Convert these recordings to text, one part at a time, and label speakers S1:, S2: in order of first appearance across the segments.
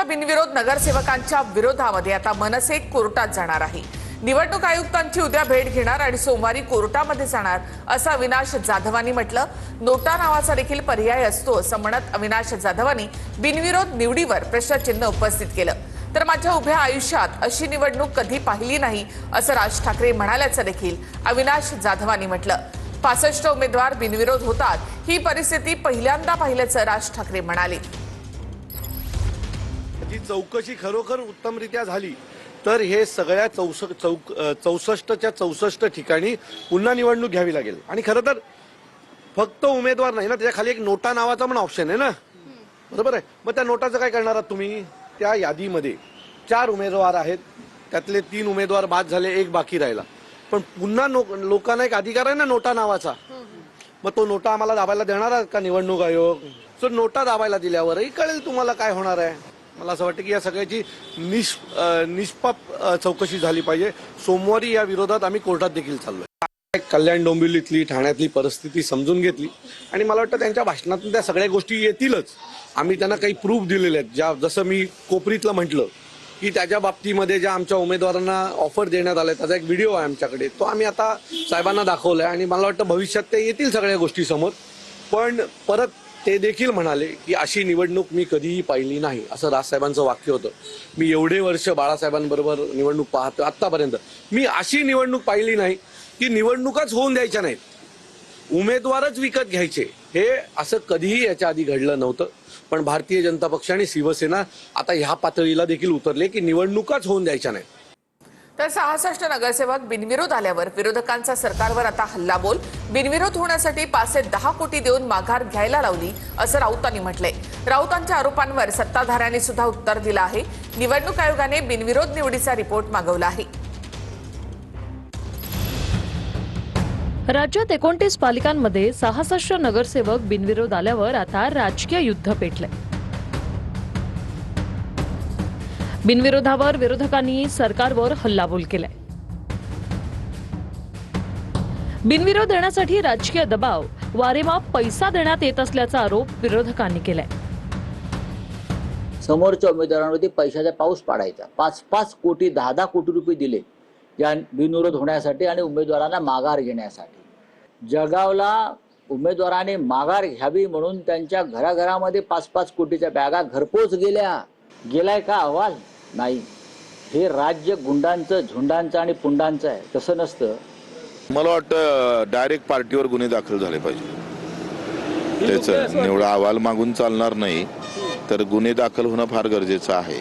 S1: बिनविरोध नगरसेवकांच्या विरोधामध्ये आता मनसे कोर्टात जाणार आहे। निवडणूक आयुक्तांची उद्या भेट घेणार आणि सोमवारी कोर्टामध्ये जाणार असं अविनाश जाधवांनी म्हटलं। नोटा नावाचा देखील पर्याय असतो असं म्हणत अविनाश जाधवांनी बिनविरोध निवडीवर प्रश्नचिन्ह उपस्थित केलं। तर माझ्या उभ्या आयुष्यात अशी निवडणूक कधी पाहिली नाही असं राज ठाकरे म्हणाल्याचं देखील अविनाश जाधवांनी म्हटलं। 65 उमेदवार बिनविरोध होतात ही परिस्थिती पहिल्यांदा पाहिल्याचं राज ठाकरे म्हणाले।
S2: चौकशी खरोखर उत्तमरित्या झाली तर हे सगळ्या 64च्या 64 ठिकाणी पुन्हा निवडणूक घ्यावी लागेल। आणि खरं तर फक्त उमेदवार नाही ना, त्याच्या खाली एक नोटा नावाचा पण ऑप्शन आहे ना, बरोबर आहे। मग त्या नोटाचं काय करणार आहात तुम्ही? त्या यादीमध्ये 4 उमेदवार आहेत, त्यातले 3 उमेदवार बाद झाले, 1 बाकी राहिला, पण पुन्हा लोकांना एक अधिकार आहे ना नोटा नावाचा। मग तो नोटा आम्हाला दाबायला देणार आहे का निवडणूक आयोग? सो नोटा दाबायला दिल्यावरही कळेल तुम्हाला काय होणार आहे। मला असं वाटतं की या सगळ्याची निष्पाप चौकशी झाली पाहिजे। सोमवारी या विरोधात आम्ही कोर्टात देखील चाललोय। कल्याण डोंबिवलीतली ठाण्यातली परिस्थिती समजून घेतली आणि मला वाटतं त्यांच्या भाषणातून त्या सगळ्या गोष्टी येतीलच। आम्ही त्यांना काही प्रूफ दिलेले आहेत, ज्या जसं मी कोपरीतलं म्हटलं की त्याच्या बाबतीमध्ये ज्या आमच्या उमेदवारांना ऑफर देण्यात आल्या त्याचा एक व्हिडिओ आहे आमच्याकडे, तो आम्ही आता साहेबांना दाखवलाय आणि मला वाटतं भविष्यात ते येतील सगळ्या गोष्टी समोर। पण परत ते देखील म्हणाले की अशी निवडणूक मी कधीही पाहिली नाही, असं राजसाहेबांचं वाक्य होतं। मी एवढे वर्ष बाळासाहेबांबरोबर निवडणूक पाहतो आतापर्यंत, मी अशी निवडणूक पाहिली नाही की निवडणुकाच होऊन द्यायच्या नाहीत, उमेदवारच विकत घ्यायचे। हे असं कधीही याच्या आधी घडलं नव्हतं। पण भारतीय जनता पक्ष आणि शिवसेना आता ह्या पातळीला देखील उतरले की निवडणुकाच होऊन द्यायच्या नाहीत।
S1: तर 66 नगरसेवक बिनविरोध आल्यावर विरोधकांचा सरकारवर आता हल्लाबोल। बिनविरोध होण्यासाठी 5 ते 10 कोटी देऊन माघार घ्यायला लावली असं राऊतांनी म्हटलंय। राऊतांच्या आरोपांवर सत्ताधाऱ्यांनी सुद्धा उत्तर दिलं आहे। निवडणूक आयोगाने बिनविरोध निवडीचा रिपोर्ट मागवला आहे।
S3: राज्यात 29 पालिकांमध्ये 66 नगरसेवक बिनविरोध आल्यावर आता राजकीय युद्ध पेटलंय। बिनविरोधावर विरोधकांनी सरकारवर हल्लाबोल केलाय। बिनविरोध देण्यासाठी राजकीय दबाव, वारेमाप पैसा देण्यात येत असल्याचा आरोप विरोधकांनी केलाय।
S4: समोरच्या उमेदवारांवरती पैशाचा पाऊस पाडायचा, 5-5 कोटी 10-10 कोटी रुपये दिले या बिनविरोध होण्यासाठी आणि उमेदवारांना माघार घेण्यासाठी। जगावला उमेदवाराने माघार घ्यावी म्हणून त्यांच्या घराघरामध्ये 5-5 कोटीच्या बॅगा घरपोच गेलाय का अहवाल? नाही। हे राज्य गुंडांचं, झुंडांचं आणि पुंडांचं आहे, तसं नसतं।
S5: मला वाटतं डायरेक्ट पार्टीवर गुन्हे दाखल झाले पाहिजे। त्याचं एवढा अहवाल मागून चालणार नाही, तर गुन्हे दाखल होणं फार गरजेचं आहे।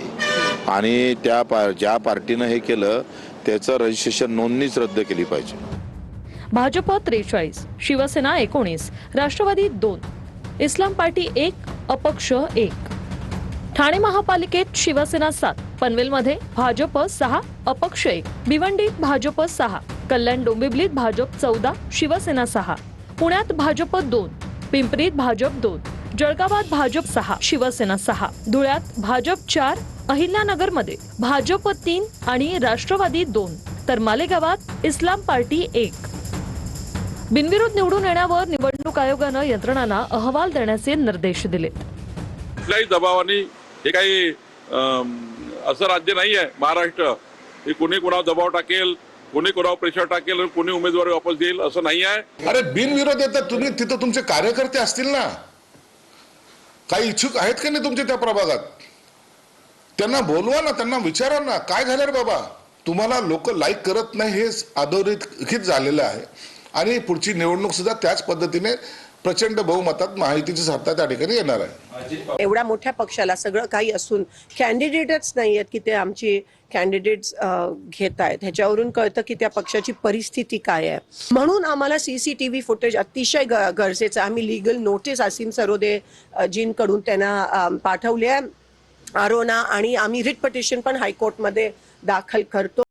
S5: आणि ज्या पार्टीनं हे केलं त्याचं रजिस्ट्रेशन नोंदणीच रद्द केली पाहिजे।
S3: भाजप 43, शिवसेना 19, राष्ट्रवादी 2, इस्लाम पार्टी 1, अपक्ष 1। ठाणे महापालिकेत शिवसेना 7, पनवेलमध्ये भाजप 6, अपक्ष 1, भिवंडीत भाजप 6, कल्याण डोंबिवलीत भाजप 14, शिवसेना 6, पुण्यात भाजप 2, पिंपरीत भाजप 2, जळगावात भाजप 6, शिवसेना 6, धुळ्यात भाजप 4, अहिल्यानगरमध्ये भाजप 3 आणि राष्ट्रवादी 2, तर मालेगावात इस्लाम पार्टी 1। बिनविरोध निवडून येण्यावर निवडणूक आयोगानं यंत्रणांना अहवाल देण्याचे निर्देश दिलेत।
S6: कुठल्याही दबावाने हे काही असं राज्य नाही आहे महाराष्ट्र, हे कोणी कोणावर दबाव टाकेल, कोणी कोणावर प्रेशर टाकेल, कोणी उमेदवारी वापस देईल असं नाही आहे।
S7: अरे बिनविरोध येतात तुम्ही, तिथं तुमचे कार्यकर्ते असतील ना, काही इच्छुक आहेत का नाही तुमच्या त्या प्रभागात? त्यांना बोलवा ना, त्यांना विचारा ना, काय झालं रे बाबा, तुम्हाला लोक लाईक करत नाही हे अधोरेखित झालेलं आहे। आणि पुढची निवडणूक सुद्धा त्याच पद्धतीने प्रचंड बहुमतात महायुतीची सत्ता त्या ठिकाणी येणार आहे।
S8: एवढ्या मोठ्या पक्षाला सगळं काही असून कॅन्डिडेटच नाही आहेत की ते आमची कॅन्डिडेट्स घेत आहेत, ह्याच्यावरून कळतं की त्या पक्षाची परिस्थिती काय आहे। म्हणून आम्हाला CCTV फुटेज अतिशय गरजेचं। आम्ही लीगल नोटीस असीम सरोदे जींकडून त्यांना पाठवली आहे, आरोना, आणि आम्ही रिट पिटिशन पण हायकोर्टमध्ये दाखल करतो।